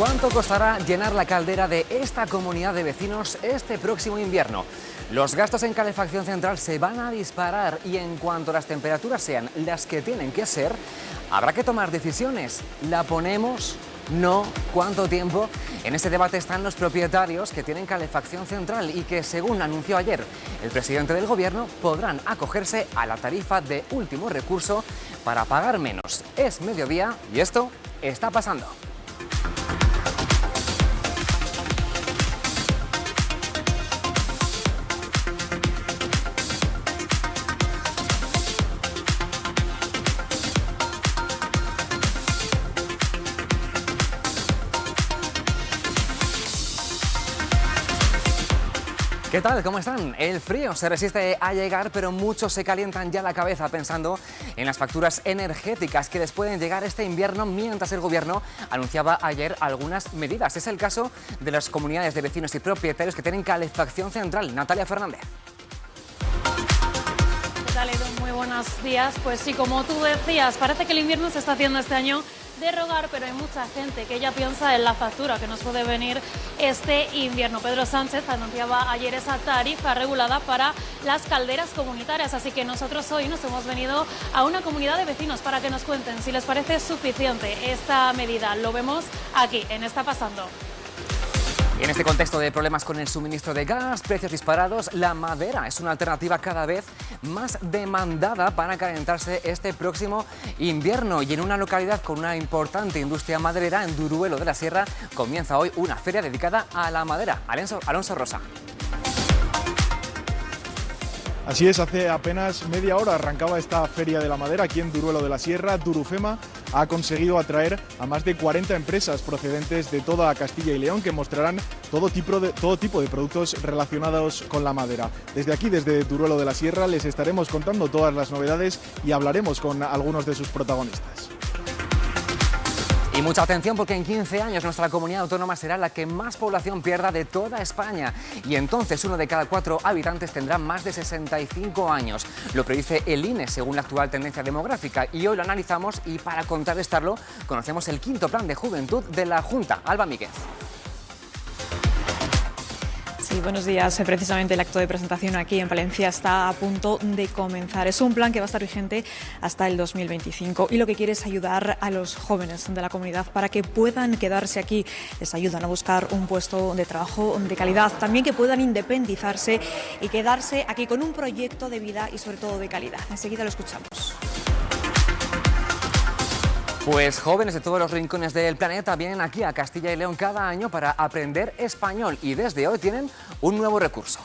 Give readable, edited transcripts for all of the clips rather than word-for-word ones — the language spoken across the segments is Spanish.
¿Cuánto costará llenar la caldera de esta comunidad de vecinos este próximo invierno? Los gastos en calefacción central se van a disparar y en cuanto las temperaturas sean las que tienen que ser, habrá que tomar decisiones. ¿La ponemos? ¿No? ¿Cuánto tiempo? En este debate están los propietarios que tienen calefacción central y que, según anunció ayer el presidente del Gobierno, podrán acogerse a la tarifa de último recurso para pagar menos. Es mediodía y esto está pasando. ¿Qué tal? ¿Cómo están? El frío se resiste a llegar, pero muchos se calientan ya la cabeza pensando en las facturas energéticas que les pueden llegar este invierno, mientras el Gobierno anunciaba ayer algunas medidas. Es el caso de las comunidades de vecinos y propietarios que tienen calefacción central. Natalia Fernández. ¿Qué tal, Edu? Muy buenos días. Pues sí, como tú decías, parece que el invierno se está haciendo este año de rogar, pero hay mucha gente que ya piensa en la factura que nos puede venir este invierno. Pedro Sánchez anunciaba ayer esa tarifa regulada para las calderas comunitarias, así que nosotros hoy nos hemos venido a una comunidad de vecinos para que nos cuenten si les parece suficiente esta medida. Lo vemos aquí, en Está Pasando. En este contexto de problemas con el suministro de gas, precios disparados, la madera es una alternativa cada vez más demandada para calentarse este próximo invierno. Y en una localidad con una importante industria maderera, en Duruelo de la Sierra, comienza hoy una feria dedicada a la madera. Alonso Rosa. Así es, hace apenas media hora arrancaba esta Feria de la Madera aquí en Duruelo de la Sierra. Durufema ha conseguido atraer a más de 40 empresas procedentes de toda Castilla y León que mostrarán todo tipo de productos relacionados con la madera. Desde aquí, desde Duruelo de la Sierra, les estaremos contando todas las novedades y hablaremos con algunos de sus protagonistas. Y mucha atención, porque en 15 años nuestra comunidad autónoma será la que más población pierda de toda España. Y entonces 1 de cada 4 habitantes tendrá más de 65 años. Lo predice el INE según la actual tendencia demográfica. Y hoy lo analizamos y para contrarrestarlo conocemos el quinto plan de juventud de la Junta. Alba Míguez. Sí, buenos días. Precisamente el acto de presentación aquí en Palencia está a punto de comenzar. Es un plan que va a estar vigente hasta el 2025 y lo que quiere es ayudar a los jóvenes de la comunidad para que puedan quedarse aquí. Les ayudan a buscar un puesto de trabajo de calidad, también que puedan independizarse y quedarse aquí con un proyecto de vida y sobre todo de calidad. Enseguida lo escuchamos. Pues jóvenes de todos los rincones del planeta vienen aquí a Castilla y León cada año para aprender español y desde hoy tienen un nuevo recurso.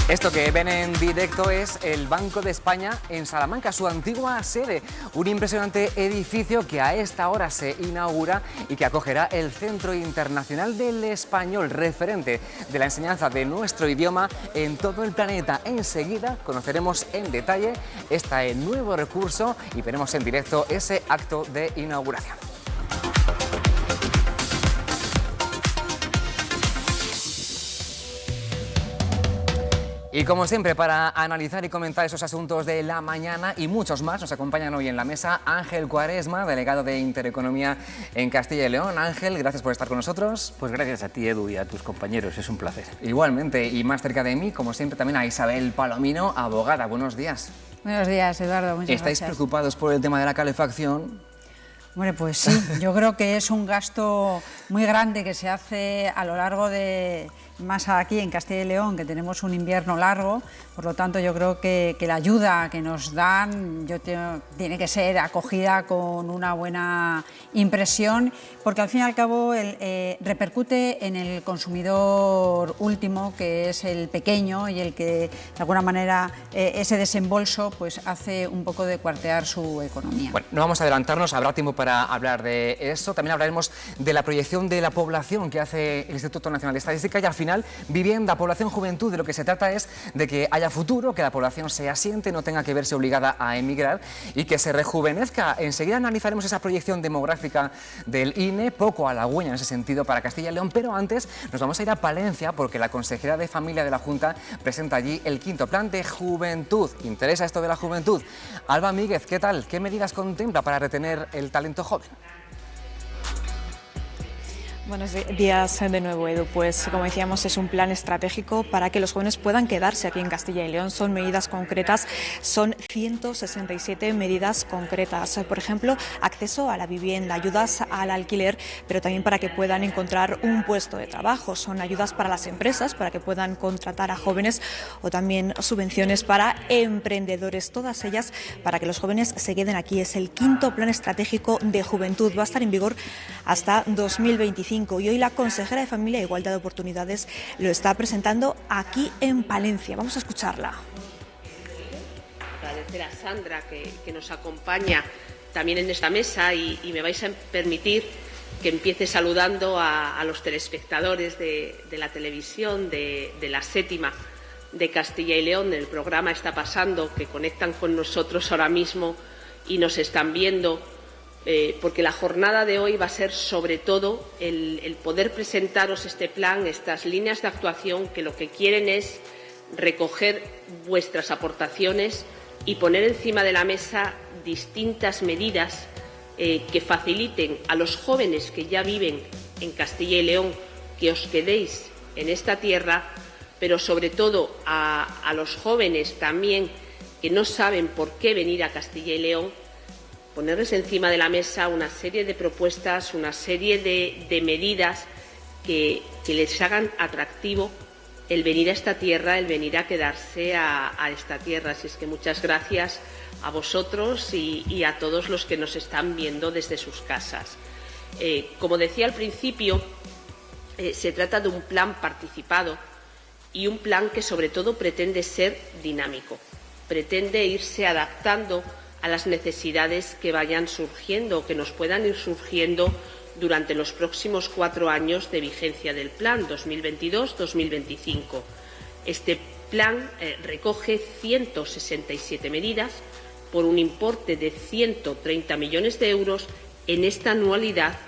Esto que ven en directo es el Banco de España en Salamanca, su antigua sede. Un impresionante edificio que a esta hora se inaugura y que acogerá el Centro Internacional del Español, referente de la enseñanza de nuestro idioma en todo el planeta. Enseguida conoceremos en detalle este nuevo recurso y veremos en directo ese acto de inauguración. Y como siempre, para analizar y comentar esos asuntos de la mañana y muchos más, nos acompañan hoy en la mesa Ángel Cuaresma, delegado de Intereconomía en Castilla y León. Ángel, gracias por estar con nosotros. Pues gracias a ti, Edu, y a tus compañeros, es un placer. Igualmente, y más cerca de mí, como siempre, también a Isabel Palomino, abogada. Buenos días. Buenos días, Eduardo. Muchas ¿Estáis gracias. preocupados por el tema de la calefacción? Bueno, pues sí, yo creo que es un gasto muy grande que se hace a lo largo de, más aquí en Castilla y León, que tenemos un invierno largo, por lo tanto yo creo que la ayuda que nos dan tiene que ser acogida con una buena impresión, porque al fin y al cabo repercute en el consumidor último, que es el pequeño y el que de alguna manera ese desembolso pues hace un poco de cuartear su economía. Bueno, no vamos a adelantarnos, habrá tiempo para hablar de eso. También hablaremos de la proyección de la población que hace el Instituto Nacional de Estadística y al final final, vivienda, población, juventud, de lo que se trata es de que haya futuro, que la población se asiente, no tenga que verse obligada a emigrar y que se rejuvenezca. Enseguida analizaremos esa proyección demográfica del INE, poco halagüeña en ese sentido para Castilla y León, pero antes nos vamos a ir a Palencia porque la consejera de Familia de la Junta presenta allí el quinto plan de juventud. ¿Interesa esto de la juventud? Alba Míguez, ¿qué tal? ¿Qué medidas contempla para retener el talento joven? Buenos días de nuevo, Edu. Pues como decíamos, es un plan estratégico para que los jóvenes puedan quedarse aquí en Castilla y León. Son medidas concretas, son 167 medidas concretas. Por ejemplo, acceso a la vivienda, ayudas al alquiler, pero también para que puedan encontrar un puesto de trabajo. Son ayudas para las empresas, para que puedan contratar a jóvenes, o también subvenciones para emprendedores, todas ellas para que los jóvenes se queden aquí. Es el quinto plan estratégico de juventud. Va a estar en vigor hasta 2025. Y hoy la consejera de Familia e Igualdad de Oportunidades lo está presentando aquí en Palencia. Vamos a escucharla. Agradecer a Sandra que nos acompaña también en esta mesa y me vais a permitir que empiece saludando a los telespectadores de la televisión, de la séptima de Castilla y León. El programa está pasando, que conectan con nosotros ahora mismo y nos están viendo. Porque la jornada de hoy va a ser sobre todo el poder presentaros este plan, estas líneas de actuación que lo que quieren es recoger vuestras aportaciones y poner encima de la mesa distintas medidas que faciliten a los jóvenes que ya viven en Castilla y León que os quedéis en esta tierra, pero sobre todo a los jóvenes también que no saben por qué venir a Castilla y León, ponerles encima de la mesa una serie de propuestas, una serie de medidas que les hagan atractivo el venir a esta tierra, el venir a quedarse a esta tierra. Así es que muchas gracias a vosotros y a todos los que nos están viendo desde sus casas. Como decía al principio, se trata de un plan participado y un plan que sobre todo pretende ser dinámico, pretende irse adaptando a las necesidades que vayan surgiendo, que nos puedan ir surgiendo durante los próximos 4 años de vigencia del plan 2022-2025. Este plan recoge 167 medidas por un importe de 130 millones de euros en esta anualidad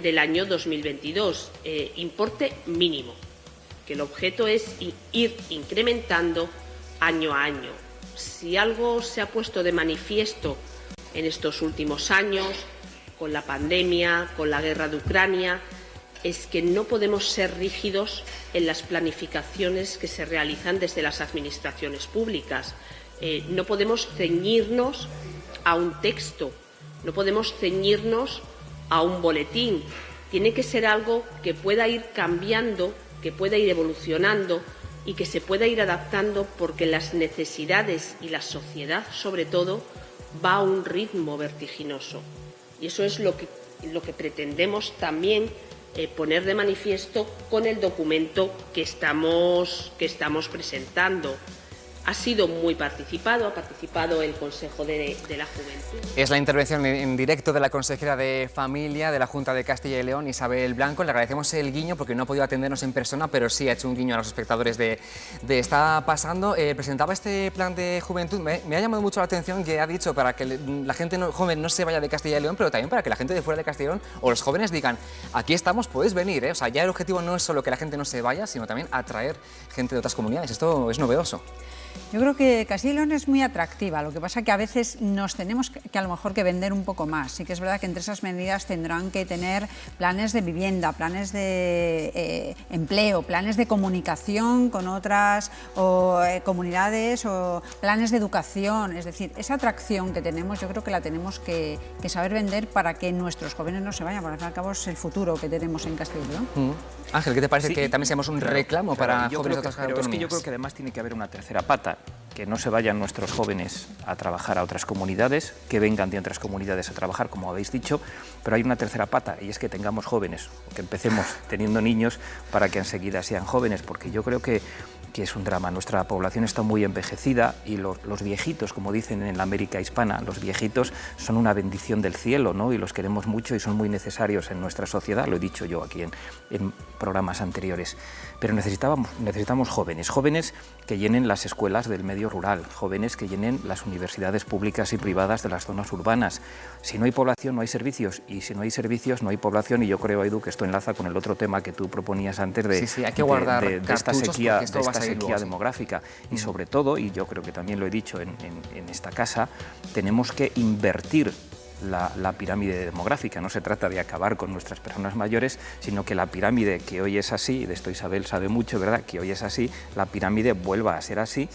del año 2022, importe mínimo, que el objeto es ir incrementando año a año. Si algo se ha puesto de manifiesto en estos últimos años, con la pandemia, con la guerra de Ucrania, es que no podemos ser rígidos en las planificaciones que se realizan desde las administraciones públicas. No podemos ceñirnos a un texto, no podemos ceñirnos a un boletín. Tiene que ser algo que pueda ir cambiando, que pueda ir evolucionando y que se pueda ir adaptando, porque las necesidades y la sociedad, sobre todo, va a un ritmo vertiginoso. Y eso es lo que pretendemos también poner de manifiesto con el documento que estamos presentando. Ha sido muy participado, ha participado el Consejo de la Juventud. Es la intervención en directo de la consejera de Familia de la Junta de Castilla y León, Isabel Blanco. Le agradecemos el guiño porque no ha podido atendernos en persona, pero sí ha hecho un guiño a los espectadores de Está Pasando. Presentaba este plan de juventud. Me ha llamado mucho la atención que ha dicho para que la gente joven no se vaya de Castilla y León, pero también para que la gente de fuera de Castilla y León o los jóvenes digan, aquí estamos, podéis venir. O sea, ya el objetivo no es solo que la gente no se vaya, sino también atraer gente de otras comunidades. Esto es novedoso. Yo creo que Castilla y León es muy atractiva, lo que pasa que a veces nos tenemos que a lo mejor que vender un poco más. Sí que es verdad que entre esas medidas tendrán que tener planes de vivienda, planes de empleo, planes de comunicación con otras comunidades o planes de educación. Es decir, esa atracción que tenemos yo creo que la tenemos que saber vender para que nuestros jóvenes no se vayan, porque al fin y al cabo es el futuro que tenemos en Castilla y León. Ángel, ¿qué te parece que también seamos un reclamo para jóvenes de otras autonomías? Es que yo creo que además tiene que haber una tercera pata, que no se vayan nuestros jóvenes a trabajar a otras comunidades, que vengan de otras comunidades a trabajar, como habéis dicho, pero hay una tercera pata, y es que tengamos jóvenes, o que empecemos teniendo niños para que enseguida sean jóvenes, porque yo creo que que es un drama. Nuestra población está muy envejecida y los viejitos, como dicen en la América hispana, los viejitos son una bendición del cielo, ¿no? Y los queremos mucho y son muy necesarios en nuestra sociedad, lo he dicho yo aquí en programas anteriores. Pero necesitamos jóvenes que llenen las escuelas del medio rural, jóvenes que llenen las universidades públicas y privadas de las zonas urbanas. Si no hay población, no hay servicios, y si no hay servicios, no hay población, y yo creo, Edu, que esto enlaza con el otro tema que tú proponías antes de, sí, hay que guardar de esta sequía, luego, demográfica. Y sobre todo, y yo creo que también lo he dicho en esta casa, tenemos que invertir la pirámide demográfica. No se trata de acabar con nuestras personas mayores, sino que la pirámide que hoy es así, de esto Isabel sabe mucho, ¿verdad?, que hoy es así, la pirámide vuelva a ser así,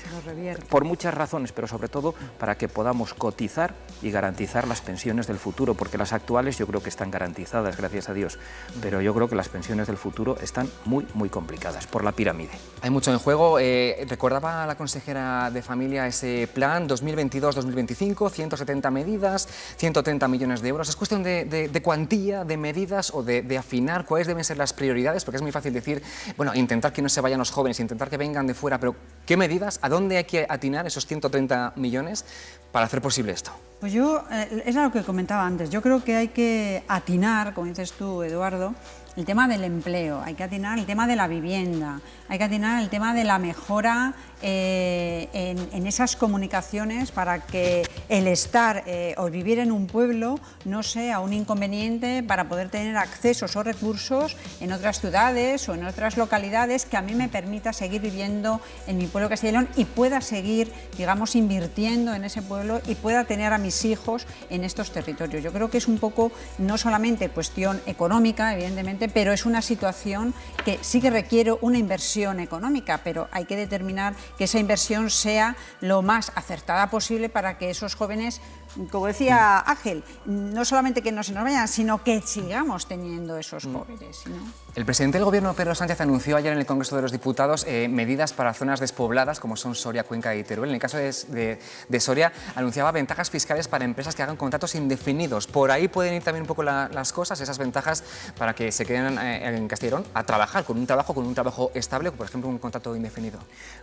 por muchas razones, pero sobre todo para que podamos cotizar y garantizar las pensiones del futuro, porque las actuales yo creo que están garantizadas, gracias a Dios, pero yo creo que las pensiones del futuro están muy, muy complicadas por la pirámide. Hay mucho en juego. Recordaba la consejera de Familia ese plan 2022-2025, 170 medidas, 130 millones de euros. Es cuestión de cuantía, de medidas o de afinar cuáles deben ser las prioridades, porque es muy fácil decir, bueno, intentar que no se vayan los jóvenes, intentar que vengan de fuera, pero ¿qué medidas? ¿A dónde hay que atinar esos 130 millones para hacer posible esto? Pues yo, es lo que comentaba antes, yo creo que hay que atinar, como dices tú, Eduardo, el tema del empleo, hay que atinar el tema de la vivienda, hay que atinar el tema de la mejora en esas comunicaciones para que el estar o vivir en un pueblo no sea un inconveniente para poder tener accesos o recursos en otras ciudades o en otras localidades que a mí me permita seguir viviendo en mi pueblo Castilla y León y pueda seguir, digamos, invirtiendo en ese pueblo y pueda tener a mis hijos en estos territorios. Yo creo que es un poco, no solamente cuestión económica, evidentemente, pero es una situación que sí que requiere una inversión económica, pero hay que determinar que esa inversión sea lo más acertada posible para que esos jóvenes, como decía Ángel, no solamente que no se nos vayan, sino que sigamos teniendo esos jóvenes, ¿no? El presidente del Gobierno, Pedro Sánchez, anunció ayer en el Congreso de los Diputados medidas para zonas despobladas como son Soria, Cuenca y Teruel. En el caso de Soria, anunciaba ventajas fiscales para empresas que hagan contratos indefinidos. Por ahí pueden ir también un poco las cosas, esas ventajas para que se queden en Castilla y León a trabajar con un trabajo estable, por ejemplo, un contrato indefinido.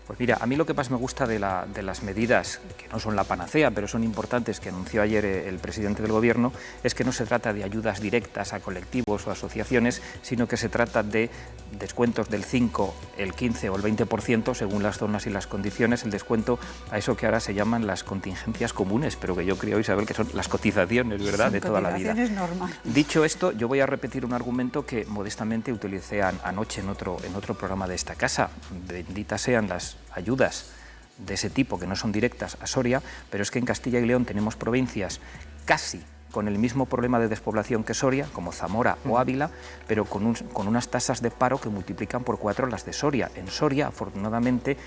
Pues mira, a mí lo que más me gusta de las medidas, que no son la panacea, pero son importantes, que anunció ayer el presidente del Gobierno, es que no se trata de ayudas directas a colectivos o asociaciones, sino que se trata de descuentos del 5, el 15 o el 20%, según las zonas y las condiciones, el descuento a eso que ahora se llaman las contingencias comunes, pero que yo creo, Isabel, que son las cotizaciones, ¿verdad?, de toda la vida. Normal. Dicho esto, yo voy a repetir un argumento que modestamente utilicé anoche en otro programa de esta casa. Benditas sean las ayudas de ese tipo que no son directas a Soria, pero es que en Castilla y León tenemos provincias casi con el mismo problema de despoblación que Soria, como Zamora o Ávila, pero con unas tasas de paro que multiplican por 4 las de Soria. En Soria, afortunadamente,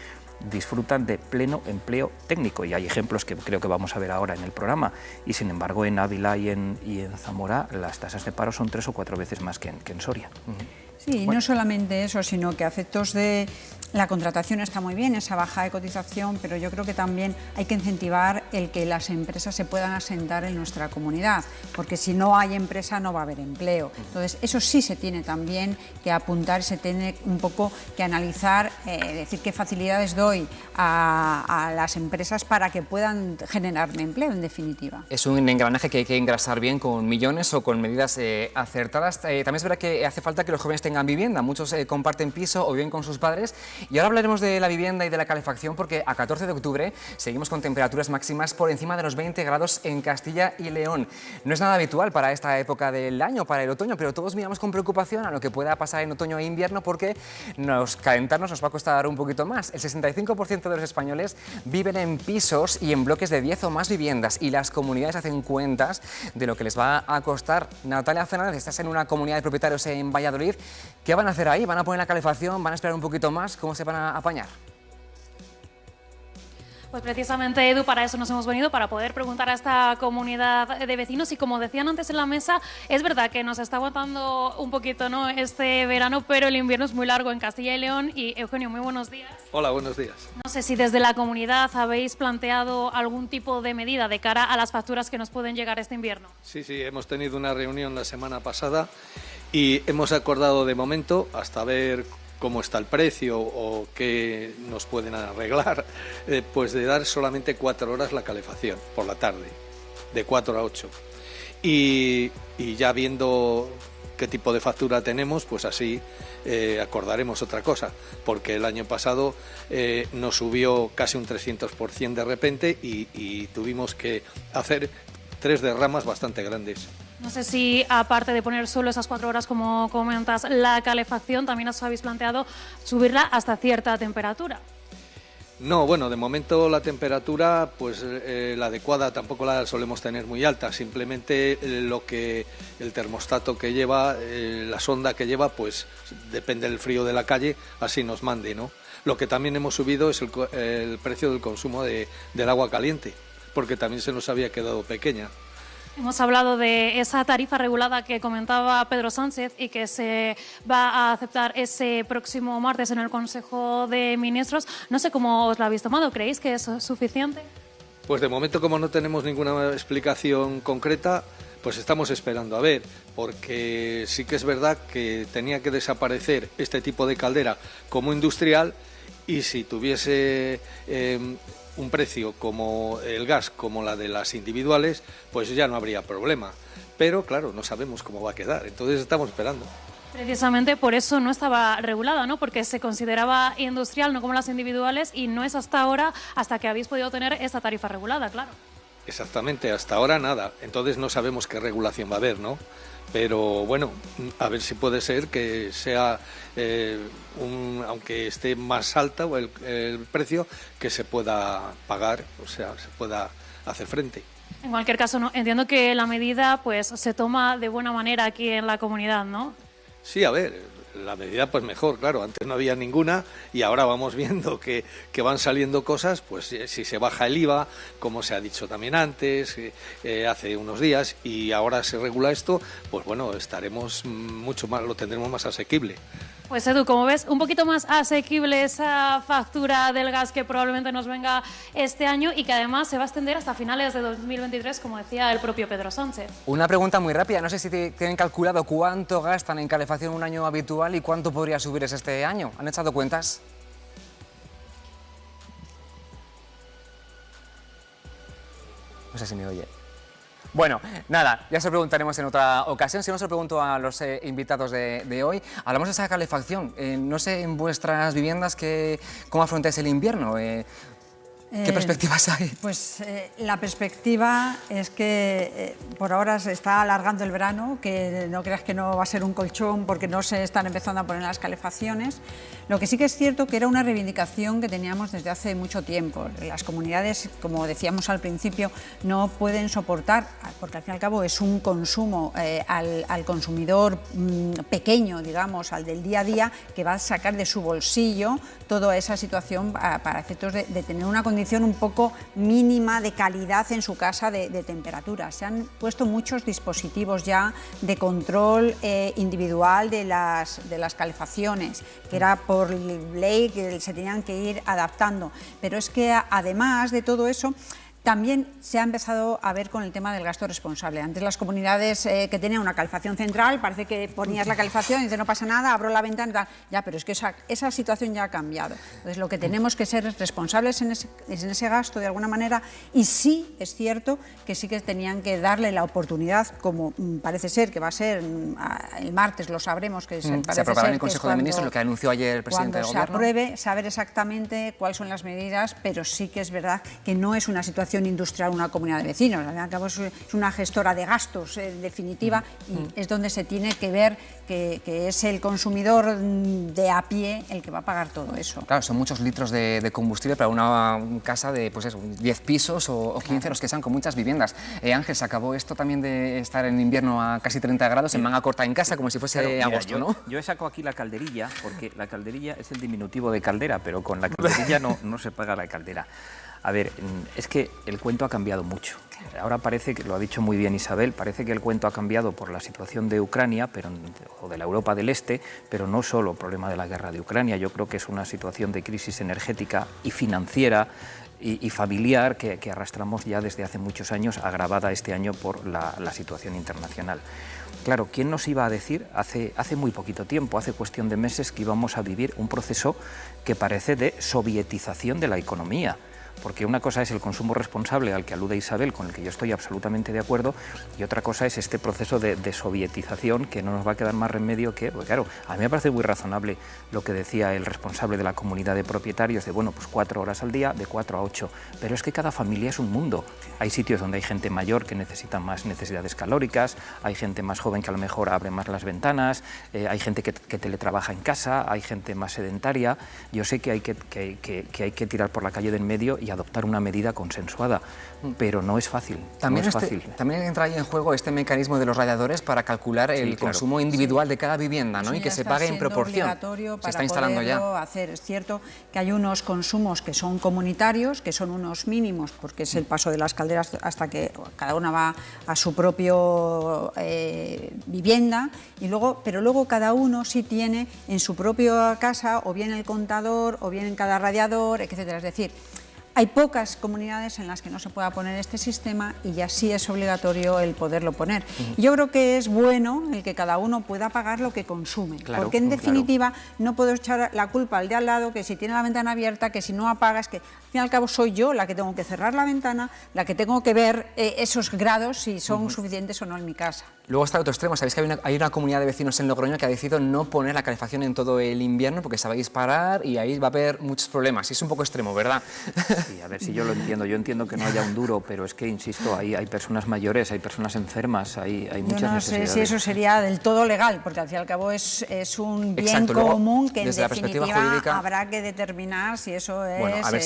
disfrutan de pleno empleo técnico, y hay ejemplos que creo que vamos a ver ahora en el programa, y sin embargo en Ávila y en Zamora las tasas de paro son 3 o 4 veces más que en Soria. Sí, y no solamente eso, sino que a efectos de la contratación está muy bien, esa baja de cotización, pero yo creo que también hay que incentivar el que las empresas se puedan asentar en nuestra comunidad, porque si no hay empresa no va a haber empleo. Entonces, eso sí se tiene también que apuntar, se tiene un poco que analizar, decir qué facilidades doy a las empresas para que puedan generarme empleo, en definitiva. Es un engranaje que hay que engrasar bien con millones o con medidas acertadas. También es verdad que hace falta que los jóvenes tengan vivienda. Muchos comparten piso o viven con sus padres. Y ahora hablaremos de la vivienda y de la calefacción, porque a 14 de octubre seguimos con temperaturas máximas por encima de los 20 grados en Castilla y León. No es nada habitual para esta época del año, para el otoño, pero todos miramos con preocupación a lo que pueda pasar en otoño e invierno, porque calentarnos nos va a costar un poquito más. El 65% de los españoles viven en pisos y en bloques de 10 o más viviendas, y las comunidades hacen cuentas de lo que les va a costar. Natalia Fernández, estás en una comunidad de propietarios en Valladolid. ¿Qué van a hacer ahí? ¿Van a poner la calefacción? ¿Van a esperar un poquito más? ¿Cómo se van a apañar? Pues precisamente, Edu, para eso nos hemos venido, para poder preguntar a esta comunidad de vecinos. Y como decían antes en la mesa, es verdad que nos está aguantando un poquito, ¿no?, este verano, pero el invierno es muy largo en Castilla y León. Y Eugenio, muy buenos días. Hola, buenos días. No sé si desde la comunidad habéis planteado algún tipo de medida de cara a las facturas que nos pueden llegar este invierno. Sí, hemos tenido una reunión la semana pasada y hemos acordado de momento, hasta ver cómo está el precio o qué nos pueden arreglar, pues de dar solamente 4 horas la calefacción por la tarde, de 4 a 8. Y ya viendo qué tipo de factura tenemos, pues así acordaremos otra cosa, porque el año pasado nos subió casi un 300% de repente y tuvimos que hacer 3 derramas bastante grandes. No sé si, aparte de poner solo esas 4 horas, como comentas, la calefacción, también os habéis planteado subirla hasta cierta temperatura. No, bueno, de momento la temperatura, pues la adecuada tampoco la solemos tener muy alta, simplemente lo que el termostato que lleva, la sonda que lleva, pues depende del frío de la calle, así nos mande, ¿no? Lo que también hemos subido es el precio del consumo del agua caliente, porque también se nos había quedado pequeña. Hemos hablado de esa tarifa regulada que comentaba Pedro Sánchez y que se va a aceptar ese próximo martes en el Consejo de Ministros. No sé cómo os la habéis tomado. ¿Creéis que es suficiente? Pues de momento, como no tenemos ninguna explicación concreta, pues estamos esperando a ver, porque sí que es verdad que tenía que desaparecer este tipo de caldera como industrial, y si tuviese un precio como el gas, como la de las individuales, pues ya no habría problema. Pero claro, no sabemos cómo va a quedar, entonces estamos esperando. Precisamente por eso no estaba regulada, ¿no? Porque se consideraba industrial, no como las individuales, y no es hasta ahora, hasta que habéis podido tener esta tarifa regulada, claro. Exactamente, hasta ahora nada, entonces no sabemos qué regulación va a haber, ¿no? Pero bueno, a ver si puede ser que sea, aunque esté más alta el precio, que se pueda pagar, o sea, se pueda hacer frente. En cualquier caso, no, entiendo que la medida pues se toma de buena manera aquí en la comunidad, ¿no? Sí, a ver, la medida pues mejor, claro, antes no había ninguna y ahora vamos viendo que van saliendo cosas, pues si se baja el IVA, como se ha dicho también antes, hace unos días, y ahora se regula esto, pues bueno, estaremos mucho más, lo tendremos más asequible. Pues Edu, como ves, un poquito más asequible esa factura del gas que probablemente nos venga este año y que además se va a extender hasta finales de 2023, como decía el propio Pedro Sánchez. Una pregunta muy rápida, no sé si tienen calculado cuánto gastan en calefacción un año habitual y cuánto podría subir este año. ¿Han echado cuentas? No sé si me oye. Bueno, nada, ya se lo preguntaremos en otra ocasión. Si no, se lo pregunto a los invitados de hoy. Hablamos de esa calefacción. No sé, en vuestras viviendas, ¿cómo afrontáis el invierno? ¿Qué perspectivas hay? Pues la perspectiva es que por ahora se está alargando el verano, que no creas que no va a ser un colchón porque no se están empezando a poner las calefacciones. Lo que sí que es cierto que era una reivindicación que teníamos desde hace mucho tiempo. Las comunidades, como decíamos al principio, no pueden soportar, porque al fin y al cabo es un consumo al consumidor pequeño, digamos, al del día a día, que va a sacar de su bolsillo toda esa situación para efectos de tener una condición un poco mínima de calidad en su casa de temperatura. Se han puesto muchos dispositivos ya de control individual de las calefacciones, que era por ley que se tenían que ir adaptando. Pero es que además de todo eso, también se ha empezado a ver con el tema del gasto responsable. Antes las comunidades que tenían una calefacción central, parece que ponías la calefacción y dices no pasa nada, abro la ventana y tal. Ya, pero es que esa situación ya ha cambiado. Entonces lo que tenemos que ser es responsables en ese gasto de alguna manera, y sí es cierto que sí que tenían que darle la oportunidad, como parece ser que va a ser el martes, lo sabremos, que se aprobará en el Consejo de Ministros, lo que anunció ayer el presidente del Gobierno. Cuando se apruebe, saber exactamente cuáles son las medidas, pero sí que es verdad que no es una situación industrial una comunidad de vecinos, al cabo es una gestora de gastos en definitiva, y es donde se tiene que ver que es el consumidor de a pie el que va a pagar todo eso. Claro, son muchos litros de combustible para una casa de pues eso, 10 pisos o 15 los que sean, con muchas viviendas. Ángel, se acabó esto también de estar en invierno a casi 30 grados en manga corta en casa, como si fuese agosto, ¿no? Yo he sacado aquí la calderilla, porque la calderilla es el diminutivo de caldera, pero con la calderilla no se paga la caldera. A ver, es que el cuento ha cambiado mucho. Ahora parece que, lo ha dicho muy bien Isabel, parece que el cuento ha cambiado por la situación de Ucrania o de la Europa del Este, pero no solo el problema de la guerra de Ucrania. Yo creo que es una situación de crisis energética y financiera y familiar que arrastramos ya desde hace muchos años, agravada este año por la situación internacional. Claro, ¿quién nos iba a decir hace muy poquito tiempo, hace cuestión de meses, que íbamos a vivir un proceso que parece de sovietización de la economía? Porque una cosa es el consumo responsable al que alude Isabel, con el que yo estoy absolutamente de acuerdo, y otra cosa es este proceso de sovietización que no nos va a quedar más remedio que, pues claro, a mí me parece muy razonable lo que decía el responsable de la comunidad de propietarios, de bueno, pues 4 horas al día, de 4 a 8, pero es que cada familia es un mundo. Hay sitios donde hay gente mayor que necesita más necesidades calóricas, hay gente más joven que a lo mejor abre más las ventanas, hay gente que teletrabaja en casa, hay gente más sedentaria. Yo sé que hay que tirar por la calle del medio y adoptar una medida consensuada, pero no es fácil. También, fácil. También entra ahí en juego este mecanismo de los radiadores para calcular el consumo individual de cada vivienda, ¿no? Y que se pague en proporción. Se está instalando ya. Es cierto que hay unos consumos que son comunitarios, que son unos mínimos, porque es el paso de las calderas hasta que cada una va a su propio vivienda, pero luego cada uno sí tiene en su propia casa o bien el contador o bien en cada radiador, etcétera. Es decir, hay pocas comunidades en las que no se pueda poner este sistema y ya sí es obligatorio el poderlo poner. Yo creo que es bueno el que cada uno pueda pagar lo que consume, porque en definitiva no puedo echar la culpa al de al lado, que si tiene la ventana abierta, que si no apagas, que al fin y al cabo soy yo la que tengo que cerrar la ventana, la que tengo que ver esos grados si son suficientes o no en mi casa. Luego está el otro extremo, sabéis que hay una comunidad de vecinos en Logroño que ha decidido no poner la calefacción en todo el invierno porque se va a disparar y ahí va a haber muchos problemas. Y es un poco extremo, ¿verdad? Sí, a ver si yo lo entiendo. Yo entiendo que no haya un duro, pero es que, insisto, hay personas mayores, hay personas enfermas, hay muchas necesidades. Yo no sé si eso sería del todo legal, porque al fin y al cabo es un bien común que en definitiva jurídica, habrá que determinar si eso es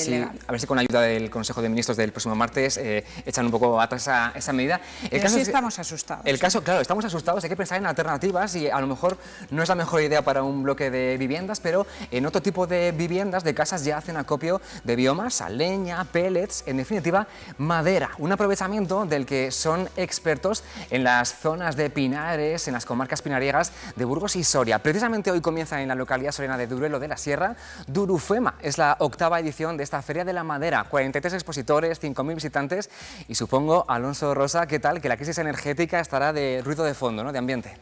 legal. A ver si con la ayuda del Consejo de Ministros del próximo martes echan un poco atrás esa medida. Pero sí estamos asustados. Claro, estamos asustados, hay que pensar en alternativas y a lo mejor no es la mejor idea para un bloque de viviendas, pero en otro tipo de viviendas, de casas, ya hacen acopio de biomasa, leña, pellets, en definitiva, madera. Un aprovechamiento del que son expertos en las zonas de pinares, en las comarcas pinariegas de Burgos y Soria. Precisamente hoy comienza en la localidad soriana de Duruelo de la Sierra, Durufema. Es la 8ª edición de esta Feria de la Madera. 43 expositores, 5.000 visitantes y supongo, Alonso Rosa, ¿qué tal? Que la crisis energética estará de ruido de fondo, ¿no? De ambiente.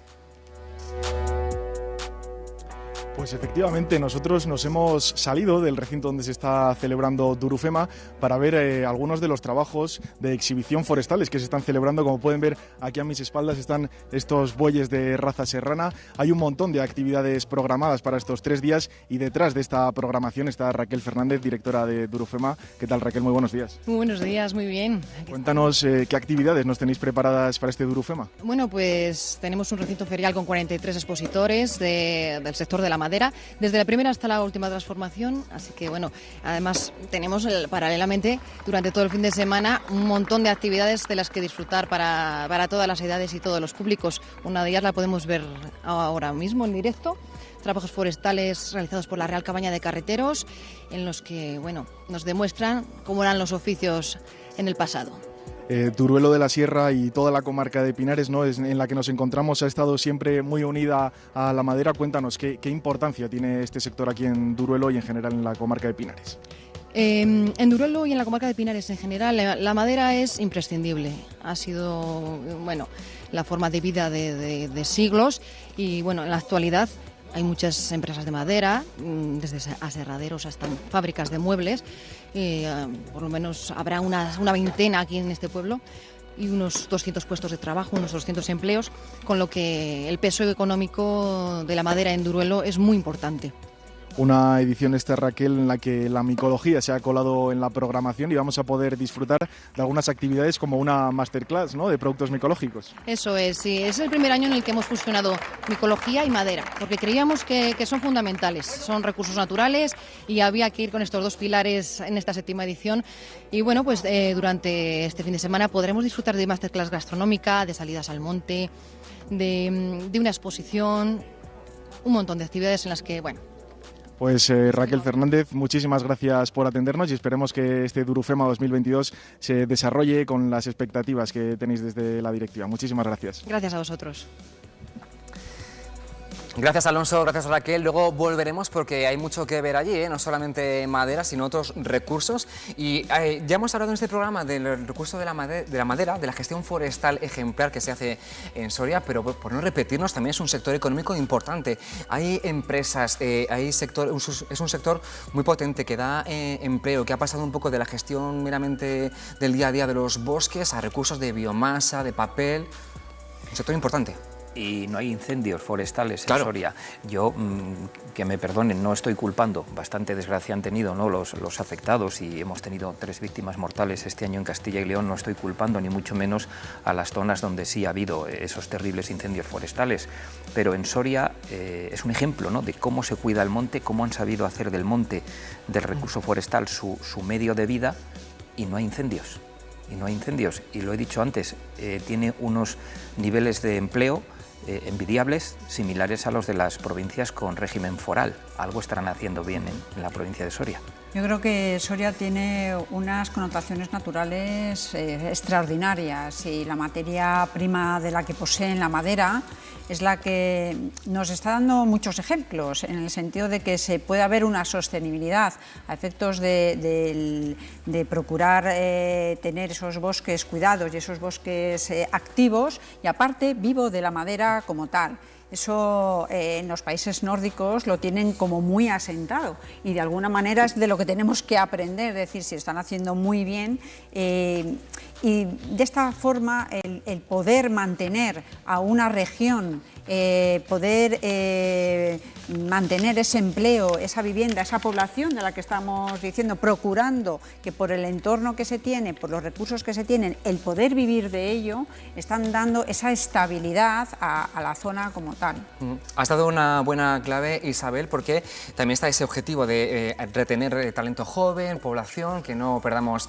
Pues efectivamente, nosotros nos hemos salido del recinto donde se está celebrando Durufema para ver algunos de los trabajos de exhibición forestales que se están celebrando. Como pueden ver, aquí a mis espaldas están estos bueyes de raza serrana. Hay un montón de actividades programadas para estos 3 días y detrás de esta programación está Raquel Fernández, directora de Durufema. ¿Qué tal, Raquel? Muy buenos días. Muy buenos días, muy bien. Cuéntanos qué actividades nos tenéis preparadas para este Durufema. Bueno, pues tenemos un recinto ferial con 43 expositores del sector de la madera, desde la primera hasta la última transformación, así que bueno, además tenemos paralelamente durante todo el fin de semana un montón de actividades de las que disfrutar para todas las edades y todos los públicos. Una de ellas la podemos ver ahora mismo en directo, trabajos forestales realizados por la Real Cabaña de Carreteros, en los que bueno, nos demuestran cómo eran los oficios en el pasado. Duruelo de la Sierra y toda la comarca de Pinares, ¿no?, es en la que nos encontramos, ha estado siempre muy unida a la madera. Cuéntanos, ¿qué importancia tiene este sector aquí en Duruelo y en general en la comarca de Pinares? En Duruelo y en la comarca de Pinares en general, la madera es imprescindible. Ha sido la forma de vida de siglos y bueno, en la actualidad hay muchas empresas de madera, desde aserraderos hasta fábricas de muebles. Por lo menos habrá una veintena aquí en este pueblo y unos 200 puestos de trabajo, unos 200 empleos, con lo que el peso económico de la madera en Duruelo es muy importante. Una edición esta, Raquel, en la que la micología se ha colado en la programación y vamos a poder disfrutar de algunas actividades como una masterclass, ¿no?, de productos micológicos. Eso es, sí, es el primer año en el que hemos fusionado micología y madera, porque creíamos que son fundamentales, son recursos naturales y había que ir con estos dos pilares en esta 7ª edición. Y bueno, pues durante este fin de semana podremos disfrutar de masterclass gastronómica, de salidas al monte, de una exposición, un montón de actividades en las que, bueno... Pues Raquel Fernández, muchísimas gracias por atendernos y esperemos que este Durufema 2022 se desarrolle con las expectativas que tenéis desde la directiva. Muchísimas gracias. Gracias a vosotros. Gracias, Alonso, gracias, Raquel. Luego volveremos porque hay mucho que ver allí, no solamente madera, sino otros recursos. Y ya hemos hablado en este programa del recurso de la madera, de la gestión forestal ejemplar que se hace en Soria, pero por no repetirnos, también es un sector económico importante. Hay empresas, es un sector muy potente que da empleo, que ha pasado un poco de la gestión meramente del día a día de los bosques a recursos de biomasa, de papel. Un sector importante. Y no hay incendios forestales claro. en Soria. Yo, que me perdonen, no estoy culpando, bastante desgracia han tenido, ¿no?, los afectados, y hemos tenido 3 víctimas mortales este año en Castilla y León. No estoy culpando ni mucho menos a las zonas donde sí ha habido esos terribles incendios forestales, pero en Soria es un ejemplo, ¿no?, de cómo se cuida el monte, cómo han sabido hacer del monte, del recurso forestal, su medio de vida, y no hay incendios. Y lo he dicho antes, tiene unos niveles de empleo envidiables, similares a los de las provincias con régimen foral. Algo estarán haciendo bien en la provincia de Soria. Yo creo que Soria tiene unas connotaciones naturales extraordinarias, y la materia prima de la que poseen, la madera, es la que nos está dando muchos ejemplos, en el sentido de que se puede haber una sostenibilidad a efectos de procurar tener esos bosques cuidados y esos bosques activos, y aparte vivo de la madera como tal. Eso en los países nórdicos lo tienen como muy asentado, y de alguna manera es de lo que tenemos que aprender, es decir, si están haciendo muy bien, y de esta forma el poder mantener a una región, poder mantener ese empleo, esa vivienda, esa población de la que estamos diciendo, procurando que por el entorno que se tiene, por los recursos que se tienen, el poder vivir de ello, están dando esa estabilidad a la zona como tal. Has dado una buena clave, Isabel, porque también está ese objetivo de retener talento joven, población, que no perdamos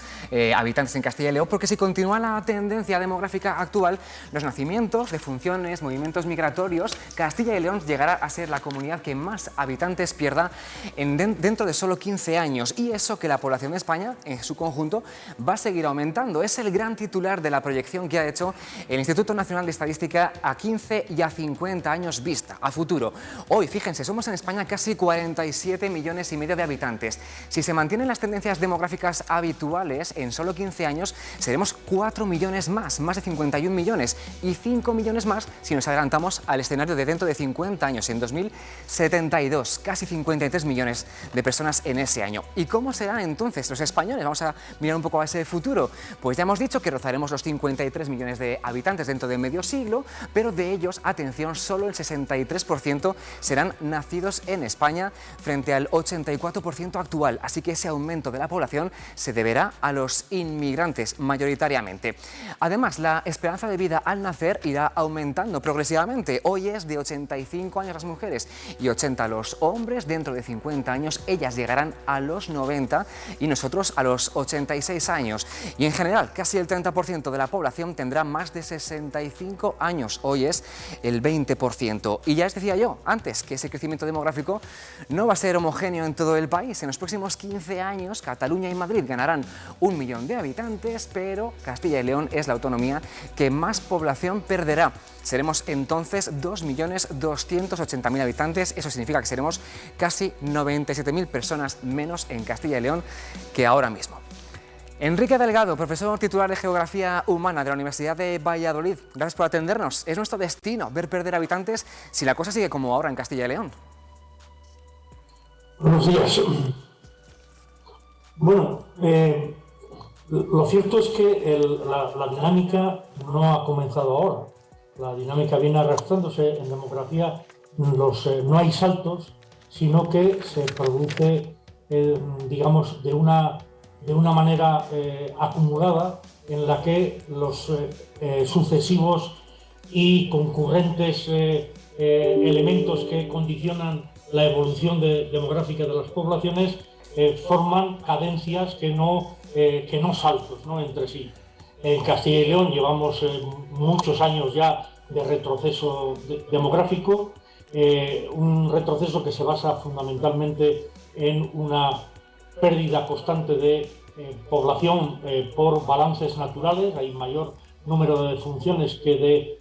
habitantes en Castilla y León, porque si continúa la tendencia demográfica actual, los nacimientos, defunciones, movimientos migratorios, Castilla y León llegará a ser la comunidad que más habitantes pierda dentro de solo 15 años, y eso que la población de España, en su conjunto, va a seguir aumentando. Es el gran titular de la proyección que ha hecho el Instituto Nacional de Estadística a 15 y a 50 años vista, a futuro. Hoy, fíjense, somos en España casi 47,5 millones de habitantes. Si se mantienen las tendencias demográficas habituales, en solo 15 años seremos 4 millones más de 51 millones, y 5 millones más si nos adelantamos al escenario de dentro de 50 años, en 2072, casi 53 millones de personas en ese año. ¿Y cómo serán entonces los españoles? Vamos a mirar un poco a ese futuro. Pues ya hemos dicho que rozaremos los 53 millones de habitantes dentro de medio siglo, pero de ellos, atención, solo el 63% serán nacidos en España frente al 84% actual, así que ese aumento de la población se deberá a los inmigrantes mayoritariamente. Además, la esperanza de vida al nacer irá aumentando progresivamente. Hoy es de 85 años las mujeres y 80 los hombres. Dentro de 50 años ellas llegarán a los 90 y nosotros a los 86 años. Y en general, casi el 30% de la población tendrá más de 65 años. Hoy es el 20%. Y ya les decía yo antes que ese crecimiento demográfico no va a ser homogéneo en todo el país. En los próximos 15 años, Cataluña y Madrid ganarán 1 millón de habitantes, pero Castilla y León es la autonomía que más población perderá. Seremos entonces 2.280.000 habitantes. Eso significa que seremos casi 97.000 personas menos en Castilla y León que ahora mismo. Enrique Delgado, profesor titular de Geografía Humana de la Universidad de Valladolid, gracias por atendernos. Es nuestro destino ver perder habitantes si la cosa sigue como ahora en Castilla y León. Buenos días. Bueno, lo cierto es que la dinámica no ha comenzado ahora. La dinámica viene arrastrándose. En demografía no hay saltos, sino que se produce, digamos, de una manera acumulada, en la que los sucesivos y concurrentes elementos que condicionan la evolución demográfica de las poblaciones forman cadencias que no saltos, ¿no?, entre sí. En Castilla y León llevamos muchos años ya de retroceso demográfico, un retroceso que se basa fundamentalmente en una pérdida constante de población por balances naturales. Hay mayor número de defunciones que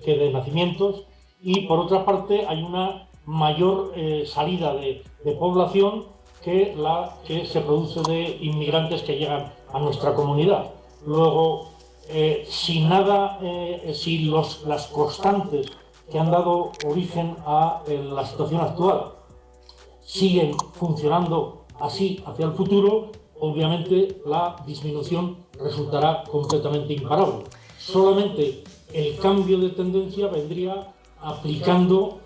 de nacimientos, y por otra parte hay una mayor salida de población que la que se produce de inmigrantes que llegan a nuestra comunidad. Luego, si las constantes que han dado origen a la situación actual siguen funcionando así hacia el futuro, obviamente la disminución resultará completamente imparable. Solamente el cambio de tendencia vendría aplicando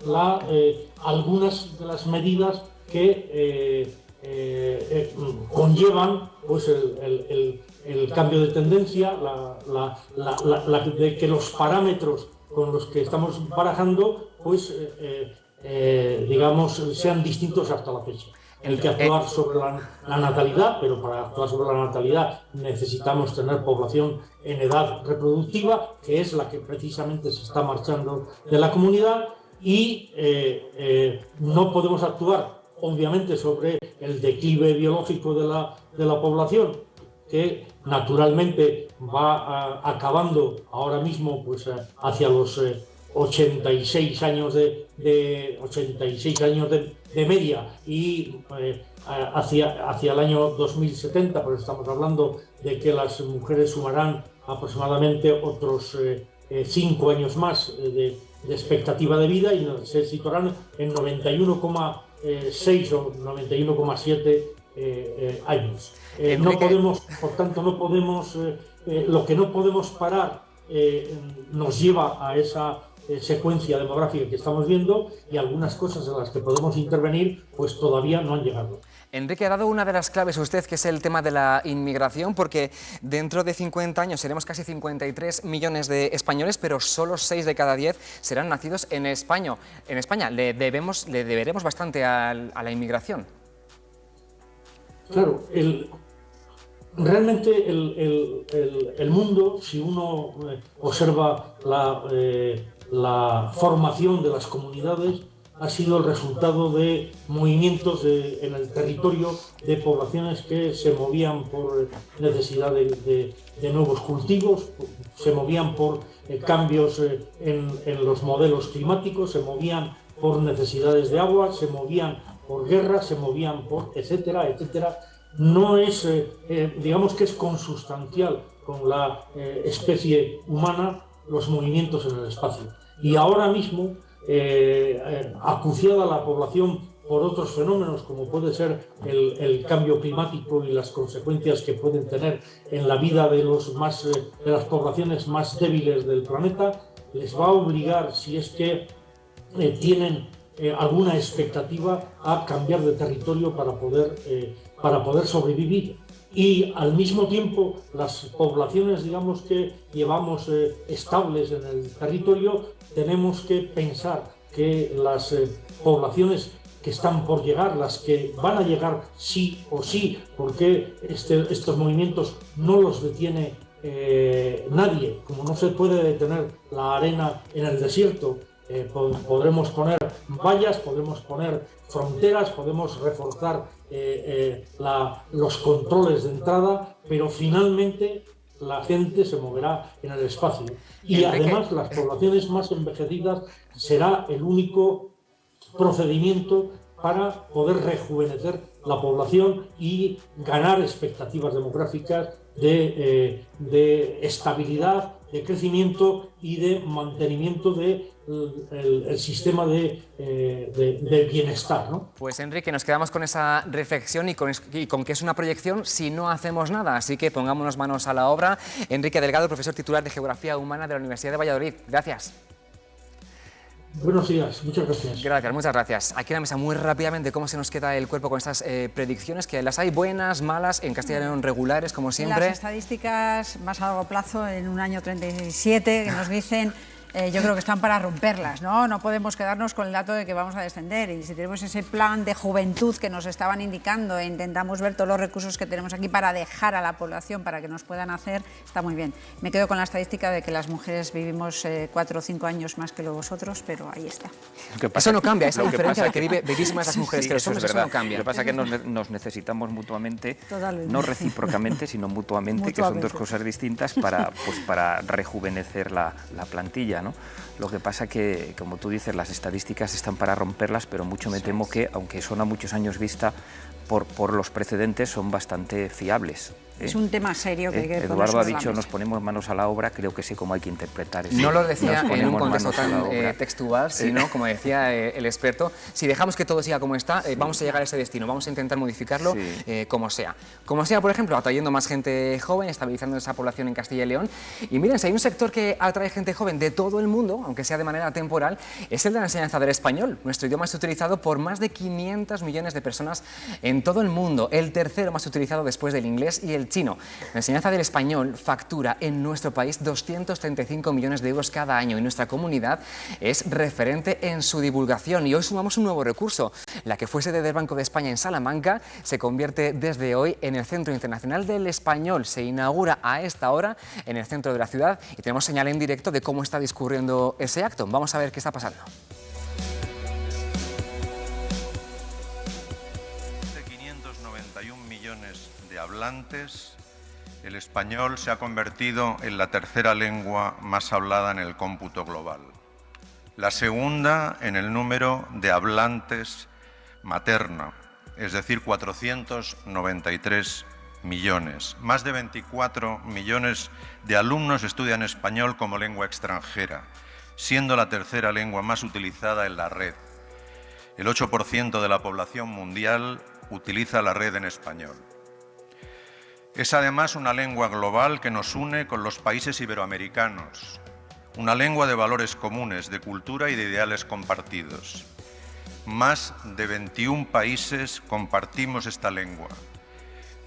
algunas de las medidas que conllevan pues, el cambio de tendencia, de que los parámetros con los que estamos barajando pues, digamos, sean distintos hasta la fecha. Hay que actuar sobre la natalidad, pero para actuar sobre la natalidad necesitamos tener población en edad reproductiva, que es la que precisamente se está marchando de la comunidad, y no podemos actuar, obviamente, sobre el declive biológico de la población, que naturalmente va acabando ahora mismo pues, hacia los 86 años de media y hacia el año 2070, pues estamos hablando de que las mujeres sumarán aproximadamente otros 5 años más de expectativa de vida y se situarán en 91,6 o 91,7 años. No podemos, por tanto, lo que no podemos parar nos lleva a esa secuencia demográfica que estamos viendo, y algunas cosas en las que podemos intervenir pues todavía no han llegado. Enrique, ha dado una de las claves usted, que es el tema de la inmigración, porque dentro de 50 años seremos casi 53 millones de españoles, pero solo 6 de cada 10 serán nacidos en España. Le deberemos bastante a la inmigración. Claro, realmente el mundo, si uno observa la formación de las comunidades, ha sido el resultado de movimientos en el territorio de poblaciones que se movían por necesidad de nuevos cultivos, se movían por cambios en los modelos climáticos, se movían por necesidades de agua, se movían por guerras, se movían por etcétera, etcétera. No es, digamos que es consustancial con la especie humana los movimientos en el espacio. Y ahora mismo, acuciada la población por otros fenómenos como puede ser el cambio climático y las consecuencias que pueden tener en la vida de las poblaciones más débiles del planeta, les va a obligar, si es que tienen alguna expectativa, a cambiar de territorio para poder sobrevivir. Y al mismo tiempo las poblaciones, digamos, que llevamos estables en el territorio, tenemos que pensar que las poblaciones que están por llegar, las que van a llegar sí o sí, porque estos movimientos no los detiene nadie, como no se puede detener la arena en el desierto. Podremos poner vallas, podemos poner fronteras, podemos reforzar los controles de entrada, pero finalmente la gente se moverá en el espacio. Y además las poblaciones más envejecidas será el único procedimiento para poder rejuvenecer la población y ganar expectativas demográficas de estabilidad, de crecimiento y de mantenimiento del sistema de bienestar, ¿no? Pues Enrique, nos quedamos con esa reflexión y con que es una proyección si no hacemos nada, así que pongámonos manos a la obra. Enrique Delgado, profesor titular de Geografía Humana de la Universidad de Valladolid. Gracias. Buenos días, muchas gracias. Gracias, muchas gracias. Aquí en la mesa, muy rápidamente, ¿cómo se nos queda el cuerpo con estas predicciones? Que las hay buenas, malas, en Castilla y León regulares, como siempre. Las estadísticas más a largo plazo, en un año 37, que nos dicen, yo creo que están para romperlas, ¿no? No podemos quedarnos con el dato de que vamos a descender, y si tenemos ese plan de juventud que nos estaban indicando e intentamos ver todos los recursos que tenemos aquí para dejar a la población para que nos puedan hacer, está muy bien. Me quedo con la estadística de que las mujeres vivimos 4 o 5 años más que vosotros, pero ahí está. Eso no cambia, esa diferencia de que vivís más las mujeres que los hombres, eso no cambia. Lo que pasa es que nos necesitamos mutuamente, no recíprocamente, sino mutuamente, que son dos cosas distintas para rejuvenecer la plantilla, ¿no? Lo que pasa que, como tú dices, las estadísticas están para romperlas, pero mucho me temo que, aunque son a muchos años vista, por los precedentes son bastante fiables. Es un tema serio que hay que poner Eduardo ha sobre la dicho, mesa. nos ponemos manos a la obra, creo que sé cómo hay que interpretar eso. No lo decía en un contexto manos a la tan obra. textual, sino, como decía el experto, si dejamos que todo siga como está, vamos a llegar a ese destino, vamos a intentar modificarlo como sea. Como sea, por ejemplo, atrayendo más gente joven, estabilizando esa población en Castilla y León. Y miren, si hay un sector que atrae gente joven de todo el mundo, aunque sea de manera temporal, es el de la enseñanza del español. Nuestro idioma es utilizado por más de 500 millones de personas en todo el mundo, el tercero más utilizado después del inglés y el chino. La enseñanza del español factura en nuestro país 235 millones de euros cada año y nuestra comunidad es referente en su divulgación. Y hoy sumamos un nuevo recurso. La que fue sede del Banco de España en Salamanca se convierte desde hoy en el Centro Internacional del Español. Se inaugura a esta hora en el centro de la ciudad y tenemos señal en directo de cómo está discurriendo ese acto. Vamos a ver qué está pasando. 591 millones de hablantes, el español se ha convertido en la tercera lengua más hablada en el cómputo global. La segunda en el número de hablantes materna, es decir, 493 millones. Más de 24 millones de alumnos estudian español como lengua extranjera, siendo la tercera lengua más utilizada en la red. El 8% de la población mundial utiliza la red en español. Es además una lengua global que nos une con los países iberoamericanos, una lengua de valores comunes, de cultura y de ideales compartidos. Más de 21 países compartimos esta lengua.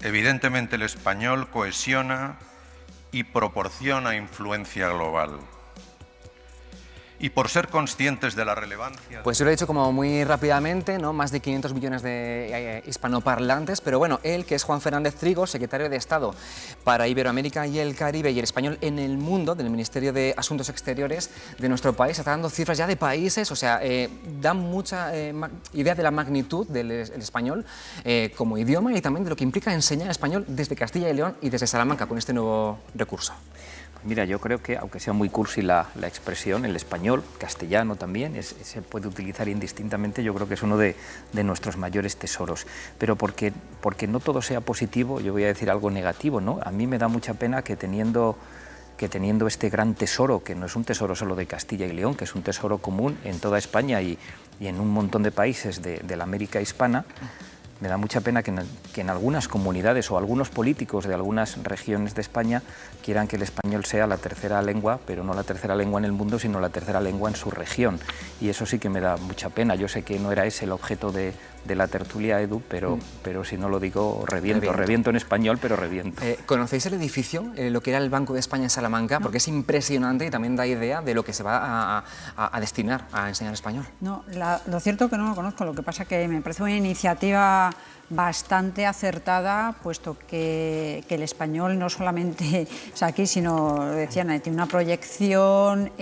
Evidentemente el español cohesiona y proporciona influencia global. Y por ser conscientes de la relevancia... Pues yo lo he dicho como muy rápidamente, ¿no? Más de 500 millones de hispanoparlantes, pero bueno, él, que es Juan Fernández Trigo, secretario de Estado para Iberoamérica y el Caribe y el español en el mundo, del Ministerio de Asuntos Exteriores de nuestro país, está dando cifras ya de países, o sea, da mucha idea de la magnitud del español como idioma y también de lo que implica enseñar español desde Castilla y León y desde Salamanca con este nuevo recurso. Mira, yo creo que, aunque sea muy cursi la expresión, el español, castellano también, se puede utilizar indistintamente, yo creo que es uno de nuestros mayores tesoros. Pero porque no todo sea positivo, yo voy a decir algo negativo, ¿no? A mí me da mucha pena que teniendo este gran tesoro, que no es un tesoro solo de Castilla y León, que es un tesoro común en toda España y en un montón de países de la América hispana, me da mucha pena que en algunas comunidades o algunos políticos de algunas regiones de España quieran que el español sea la tercera lengua, pero no la tercera lengua en el mundo, sino la tercera lengua en su región. Y eso sí que me da mucha pena. Yo sé que no era ese el objeto de la tertulia, Edu, pero si no lo digo, reviento en español, pero reviento. ¿Conocéis el edificio, lo que era el Banco de España en Salamanca? Porque es impresionante y también da idea de lo que se va a destinar a enseñar español. No, lo cierto es que no lo conozco, lo que pasa que me parece una iniciativa bastante acertada, puesto que el español no solamente es aquí, sino, decían, tiene una proyección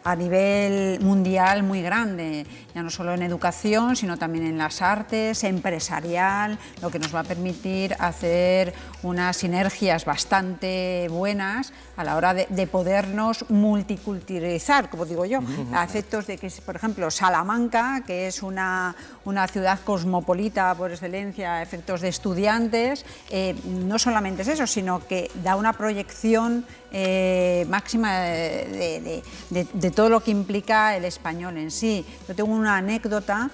a nivel mundial muy grande, ya no solo en educación, sino también en las artes, empresarial, lo que nos va a permitir hacer unas sinergias bastante buenas a la hora de podernos multiculturalizar, como digo yo, a efectos de que, por ejemplo, Salamanca, que es una ciudad cosmopolita por excelencia a efectos de estudiantes, no solamente es eso, sino que da una proyección máxima de todo lo que implica el español en sí. Yo tengo una anécdota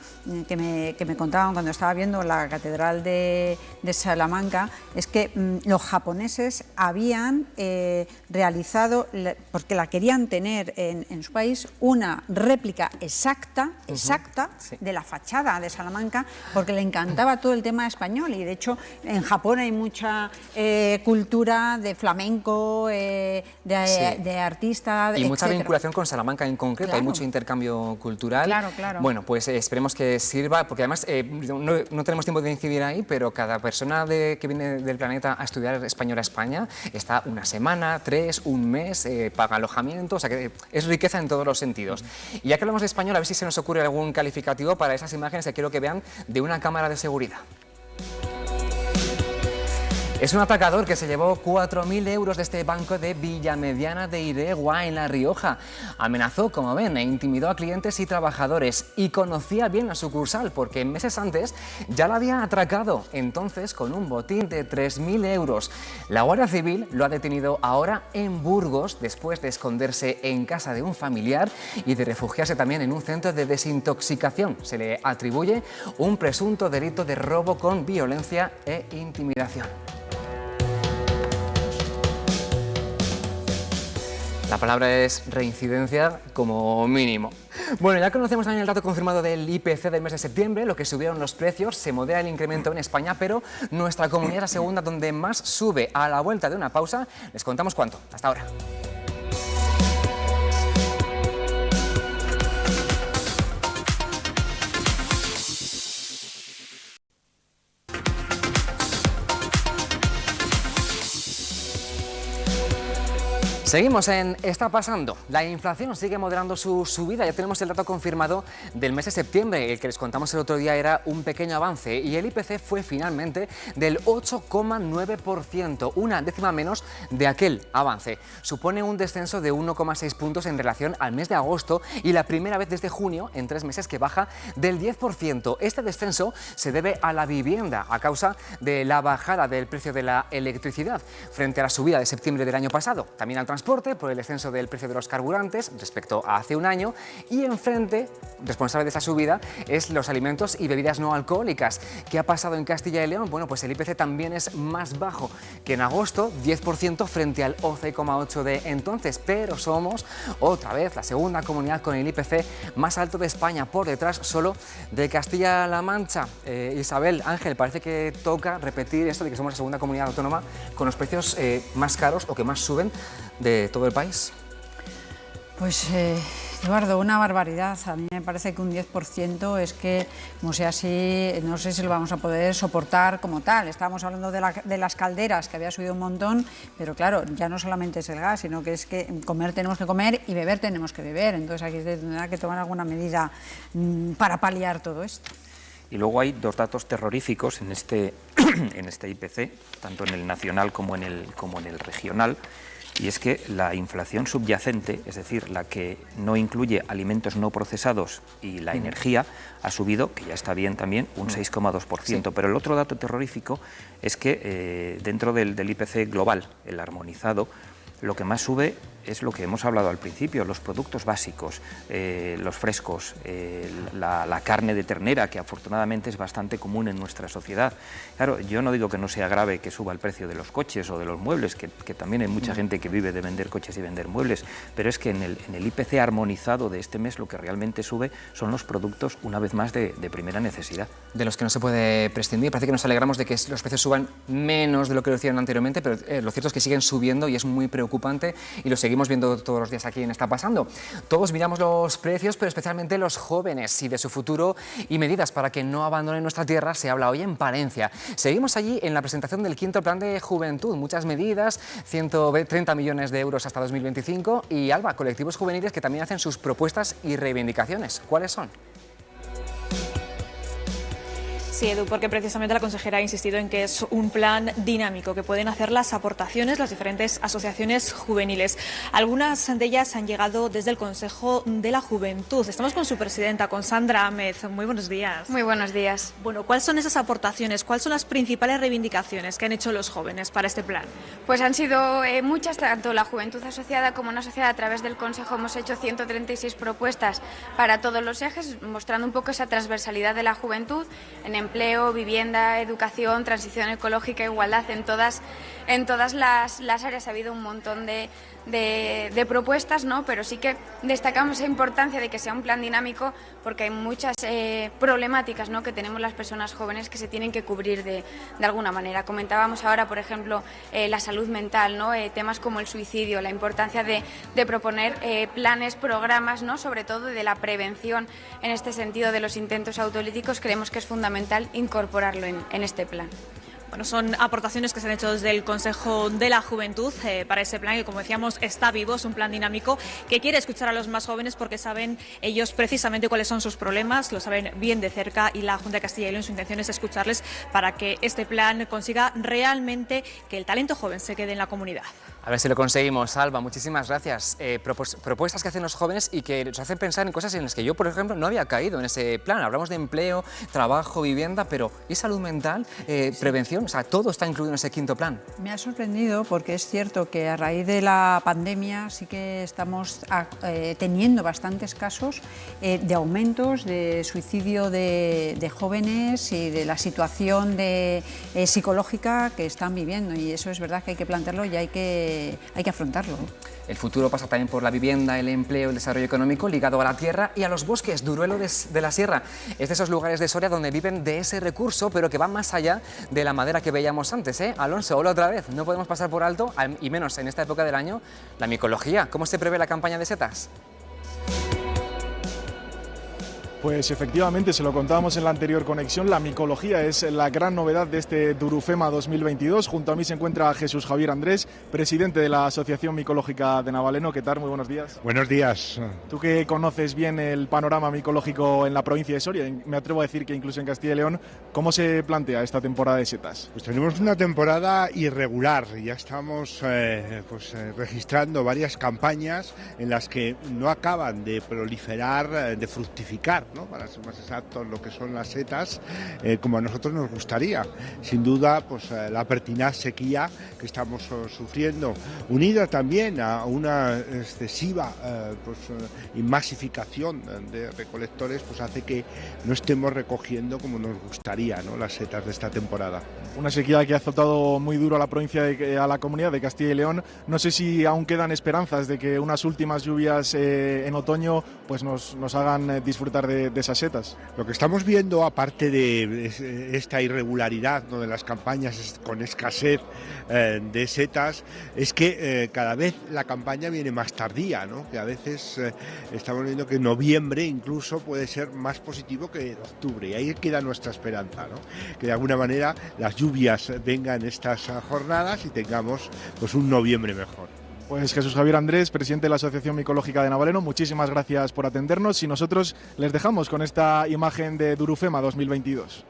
que me contaban cuando estaba viendo la Catedral de Salamanca, es que los japoneses habían realizado, porque la querían tener en su país, una réplica exacta sí, de la fachada de Salamanca, porque le encantaba todo el tema español, y de hecho en Japón hay mucha cultura de flamenco, de artistas, y mucha etcétera. Vinculación con Salamanca en concreto, claro. Hay mucho intercambio cultural. Claro. Bueno, pues esperemos que sirva, porque además no tenemos tiempo de incidir ahí, pero cada persona que viene del planeta a estudiar español a España está una semana, 3, un mes, paga alojamiento, o sea que es riqueza en todos los sentidos. Y ya que hablamos de español, a ver si se nos ocurre algún calificativo para esas imágenes que quiero que vean de una cámara de seguridad. Es un atracador que se llevó 4.000 euros de este banco de Villamediana de Iregua, en La Rioja. Amenazó, como ven, e intimidó a clientes y trabajadores, y conocía bien la sucursal porque meses antes ya la había atracado, entonces con un botín de 3.000 euros. La Guardia Civil lo ha detenido ahora en Burgos, después de esconderse en casa de un familiar y de refugiarse también en un centro de desintoxicación. Se le atribuye un presunto delito de robo con violencia e intimidación. La palabra es reincidencia como mínimo. Bueno, ya conocemos también el dato confirmado del IPC del mes de septiembre, lo que subieron los precios, se modera el incremento en España, pero nuestra comunidad es la segunda donde más sube. A la vuelta de una pausa, les contamos cuánto. Hasta ahora. Seguimos en Está pasando. La inflación sigue moderando su subida. Ya tenemos el dato confirmado del mes de septiembre. El que les contamos el otro día era un pequeño avance y el IPC fue finalmente del 8,9%, una décima menos de aquel avance. Supone un descenso de 1,6 puntos en relación al mes de agosto y la primera vez desde junio en 3 meses que baja del 10%. Este descenso se debe a la vivienda a causa de la bajada del precio de la electricidad frente a la subida de septiembre del año pasado. También al transporte por el descenso del precio de los carburantes respecto a hace un año, y enfrente, responsable de esta subida, es los alimentos y bebidas no alcohólicas. ¿Qué ha pasado en Castilla y León? Bueno, pues el IPC también es más bajo que en agosto, 10% frente al 11,8% de entonces, pero somos otra vez la segunda comunidad con el IPC más alto de España, por detrás solo de Castilla-La Mancha. Isabel, Ángel, parece que toca repetir esto de que somos la segunda comunidad autónoma con los precios más caros o que más suben de todo el país. Pues Eduardo, una barbaridad. A mí me parece que un 10% es que, como sea así, no sé si lo vamos a poder soportar como tal. Estábamos hablando de las calderas, que había subido un montón, pero claro, ya no solamente es el gas, sino que es que comer tenemos que comer y beber tenemos que beber. Entonces aquí se tendrá que tomar alguna medida para paliar todo esto. Y luego hay dos datos terroríficos en este IPC, tanto en el nacional como en el regional. Y es que la inflación subyacente, es decir, la que no incluye alimentos no procesados y la energía, ha subido, que ya está bien también, un 6,2%. Sí. Pero el otro dato terrorífico es que dentro del IPC global, el armonizado, lo que más sube es lo que hemos hablado al principio, los productos básicos, los frescos, la carne de ternera, que afortunadamente es bastante común en nuestra sociedad. Claro, yo no digo que no sea grave que suba el precio de los coches o de los muebles, que también hay mucha gente que vive de vender coches y vender muebles, pero es que en el IPC armonizado de este mes lo que realmente sube son los productos, una vez más, de primera necesidad. De los que no se puede prescindir. Parece que nos alegramos de que los precios suban menos de lo que lo hicieron anteriormente, pero lo cierto es que siguen subiendo y es muy preocupante, y lo seguimos viendo todos los días aquí en Está pasando. Todos miramos los precios, pero especialmente los jóvenes y de su futuro y medidas para que no abandonen nuestra tierra. Se habla hoy en Palencia. Seguimos allí en la presentación del quinto plan de juventud. Muchas medidas, 130 millones de euros hasta 2025 y Alba, colectivos juveniles que también hacen sus propuestas y reivindicaciones. ¿Cuáles son? Sí, Edu, porque precisamente la consejera ha insistido en que es un plan dinámico, que pueden hacer las aportaciones las diferentes asociaciones juveniles. Algunas de ellas han llegado desde el Consejo de la Juventud. Estamos con su presidenta, con Sandra Ahmed. Muy buenos días. Muy buenos días. Bueno, ¿cuáles son esas aportaciones? ¿Cuáles son las principales reivindicaciones que han hecho los jóvenes para este plan? Pues han sido muchas, tanto la juventud asociada como no asociada. A través del Consejo hemos hecho 136 propuestas para todos los ejes, mostrando un poco esa transversalidad de la juventud en empleo, vivienda, educación, transición ecológica, igualdad, en todas las áreas ha habido un montón de propuestas, ¿no? Pero sí que destacamos la importancia de que sea un plan dinámico porque hay muchas problemáticas, ¿no?, que tenemos las personas jóvenes que se tienen que cubrir de alguna manera. Comentábamos ahora, por ejemplo, la salud mental, ¿no?, temas como el suicidio, la importancia de proponer planes, programas, ¿no?, sobre todo de la prevención en este sentido de los intentos autolíticos. Creemos que es fundamental incorporarlo en este plan. Bueno, son aportaciones que se han hecho desde el Consejo de la Juventud para ese plan que, como decíamos, está vivo, es un plan dinámico que quiere escuchar a los más jóvenes porque saben ellos precisamente cuáles son sus problemas, lo saben bien de cerca, y la Junta de Castilla y León, su intención es escucharles para que este plan consiga realmente que el talento joven se quede en la comunidad. A ver si lo conseguimos, Alba, muchísimas gracias. Propuestas que hacen los jóvenes y que nos hacen pensar en cosas en las que yo, por ejemplo, no había caído en ese plan. Hablamos de empleo, trabajo, vivienda, pero ¿y salud mental, prevención? O sea, todo está incluido en ese quinto plan. Me ha sorprendido porque es cierto que a raíz de la pandemia sí que estamos teniendo bastantes casos de aumentos de suicidio de jóvenes y de la situación psicológica que están viviendo, y eso es verdad que hay que plantearlo y hay que afrontarlo. El futuro pasa también por la vivienda, el empleo, el desarrollo económico ligado a la tierra y a los bosques. Duruelo de la Sierra es de esos lugares de Soria donde viven de ese recurso, pero que va más allá de la madera que veíamos antes, ¿eh? Alonso, hola otra vez. No podemos pasar por alto, y menos en esta época del año, la micología. ¿Cómo se prevé la campaña de setas? Pues efectivamente, se lo contábamos en la anterior conexión, la micología es la gran novedad de este Durufema 2022. Junto a mí se encuentra Jesús Javier Andrés, presidente de la Asociación Micológica de Navaleno. ¿Qué tal? Muy buenos días. Buenos días. Tú que conoces bien el panorama micológico en la provincia de Soria, me atrevo a decir que incluso en Castilla y León, ¿cómo se plantea esta temporada de setas? Pues tenemos una temporada irregular, ya estamos registrando varias campañas en las que no acaban de proliferar, de fructificar, ¿no? Para ser más exactos, lo que son las setas, como a nosotros nos gustaría. Sin duda, pues la pertinaz sequía que estamos sufriendo, unida también a una excesiva masificación de recolectores, pues hace que no estemos recogiendo como nos gustaría, ¿no?, las setas de esta temporada. Una sequía que ha azotado muy duro a la provincia, a la comunidad de Castilla y León. No sé si aún quedan esperanzas de que unas últimas lluvias en otoño pues nos hagan disfrutar de esas setas. Lo que estamos viendo, aparte de esta irregularidad, ¿no?, de las campañas con escasez de setas, es que cada vez la campaña viene más tardía, ¿no? Que a veces estamos viendo que noviembre incluso puede ser más positivo que octubre, y ahí queda nuestra esperanza, ¿no? Que de alguna manera las lluvias vengan estas jornadas y tengamos pues un noviembre mejor. Pues Jesús Javier Andrés, presidente de la Asociación Micológica de Navaleno, muchísimas gracias por atendernos y nosotros les dejamos con esta imagen de Durufema 2022.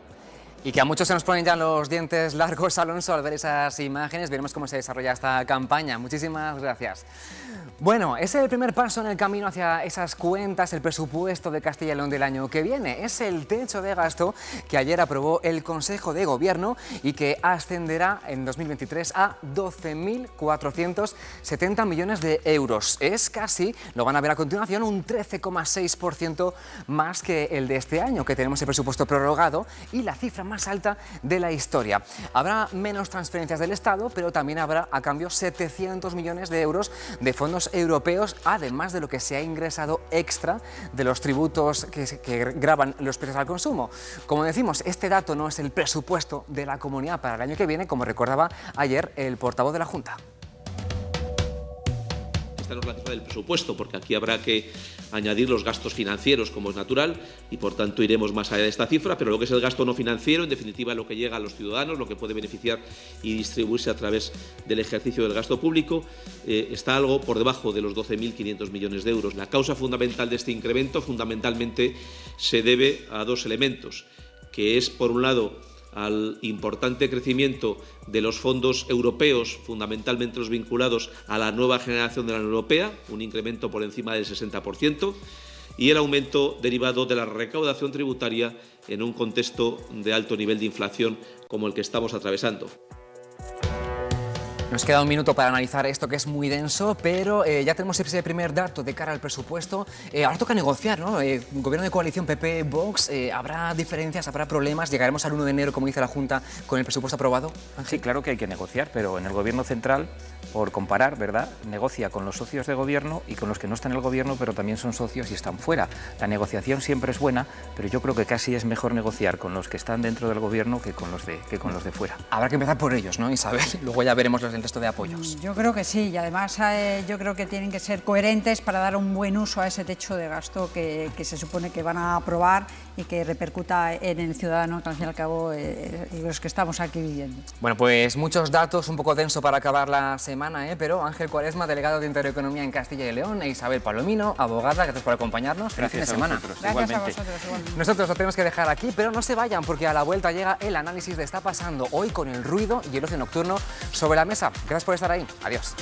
Y que a muchos se nos ponen ya los dientes largos, Alonso, al ver esas imágenes. Veremos cómo se desarrolla esta campaña. Muchísimas gracias. Bueno, ese es el primer paso en el camino hacia esas cuentas, el presupuesto de Castilla y León del año que viene. Es el techo de gasto que ayer aprobó el Consejo de Gobierno y que ascenderá en 2023 a 12.470 millones de euros. Es casi, lo van a ver a continuación, un 13,6% más que el de este año, que tenemos el presupuesto prorrogado, y la cifra más alta de la historia. Habrá menos transferencias del Estado, pero también habrá a cambio 700 millones de euros de fondos europeos, además de lo que se ha ingresado extra de los tributos que gravan los precios al consumo. Como decimos, este dato no es el presupuesto de la comunidad para el año que viene, como recordaba ayer el portavoz de la Junta. Esta no es la cifra del presupuesto, porque aquí habrá que añadir los gastos financieros, como es natural, y por tanto iremos más allá de esta cifra, pero lo que es el gasto no financiero, en definitiva lo que llega a los ciudadanos, lo que puede beneficiar y distribuirse a través del ejercicio del gasto público, está algo por debajo de los 12.500 millones de euros. La causa fundamental de este incremento fundamentalmente se debe a dos elementos, que es, por un lado, al importante crecimiento de los fondos europeos, fundamentalmente los vinculados a la nueva generación de la Unión Europea, un incremento por encima del 60%, y el aumento derivado de la recaudación tributaria en un contexto de alto nivel de inflación como el que estamos atravesando. Nos queda un minuto para analizar esto, que es muy denso, pero ya tenemos ese primer dato de cara al presupuesto. Ahora toca negociar, ¿no? Gobierno de coalición PP-Vox, ¿habrá diferencias, habrá problemas? ¿Llegaremos al 1 de enero, como dice la Junta, con el presupuesto aprobado? Sí, claro que hay que negociar, pero en el Gobierno central, por comparar, ¿verdad?, negocia con los socios de Gobierno y con los que no están en el Gobierno, pero también son socios y están fuera. La negociación siempre es buena, pero yo creo que casi es mejor negociar con los que están dentro del Gobierno que con los de fuera. Habrá que empezar por ellos, ¿no, Isabel? Luego ya veremos los el resto de apoyos. Yo creo que sí, y además yo creo que tienen que ser coherentes para dar un buen uso a ese techo de gasto que se supone que van a aprobar y que repercuta en el ciudadano, que al fin y al cabo los que estamos aquí viviendo. Bueno, pues muchos datos, un poco denso para acabar la semana, pero Ángel Cuaresma, delegado de Intereconomía en Castilla y León, e Isabel Palomino, abogada, gracias por acompañarnos. Feliz fin de semana. Gracias a vosotros. Igualmente. Nosotros lo tenemos que dejar aquí, pero no se vayan porque a la vuelta llega el análisis de Está pasando hoy con el ruido y el ocio nocturno sobre la mesa. Gracias por estar ahí. Adiós.